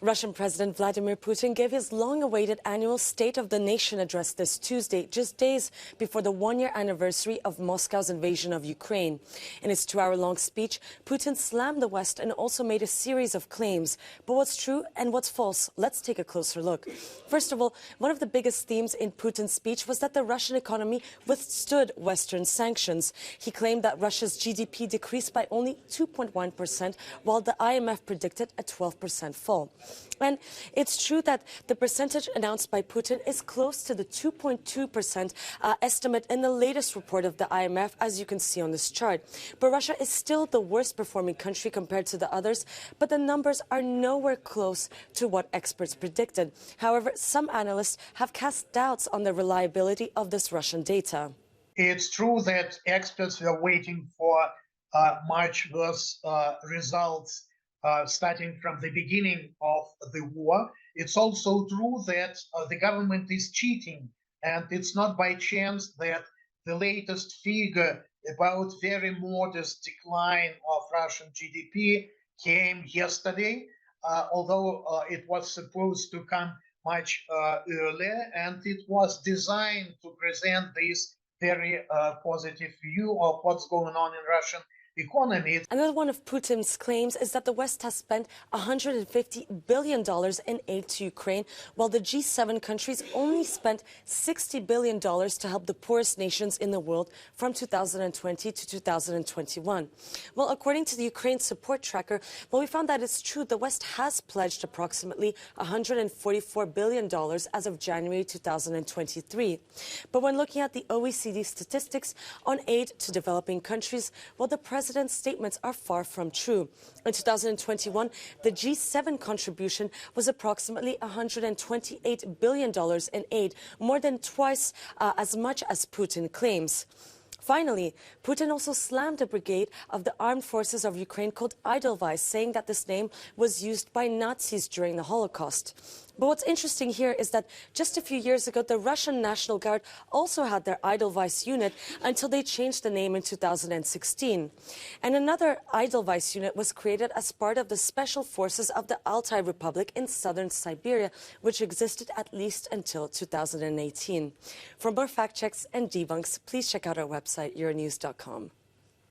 Russian President Vladimir Putin gave his long-awaited annual State of the Nation address this Tuesday, just days before the one-year anniversary of Moscow's invasion of Ukraine. In his two-hour-long speech, Putin slammed the West and also made a series of claims. But what's true and what's false? Let's take a closer look. First of all, one of the biggest themes in Putin's speech was that the Russian economy withstood Western sanctions. He claimed that Russia's GDP decreased by only 2.1%, while the IMF predicted a 12% fall. And it's true that the percentage announced by Putin is close to the 2.2% estimate in the latest report of the IMF, as you can see on this chart. But Russia is still the worst performing country compared to the others, but the numbers are nowhere close to what experts predicted. However, some analysts have cast doubts on the reliability of this Russian data. It's true that experts were waiting for much worse results starting from the beginning of the war. It's also true that the government is cheating, and it's not by chance that the latest figure about very modest decline of Russian GDP came yesterday, although it was supposed to come much earlier, and it was designed to present this very positive view of what's going on in Russian economy. Another one of Putin's claims is that the West has spent $150 billion in aid to Ukraine, while the G7 countries only spent $60 billion to help the poorest nations in the world from 2020 to 2021. Well, according to the Ukraine support tracker, we found that it's true the West has pledged approximately $144 billion as of January 2023. But when looking at the OECD statistics on aid to developing countries, the president's statements are far from true. In 2021, the G7 contribution was approximately $128 billion in aid, more than twice as much as Putin claims. Finally, Putin also slammed a brigade of the armed forces of Ukraine called Edelweiss, saying that this name was used by Nazis during the Holocaust. But what's interesting here is that just a few years ago, the Russian National Guard also had their Edelweiss unit until they changed the name in 2016. And another Edelweiss unit was created as part of the special forces of the Altai Republic in southern Siberia, which existed at least until 2018. For more fact checks and debunks, please check out our website, Euronews.com.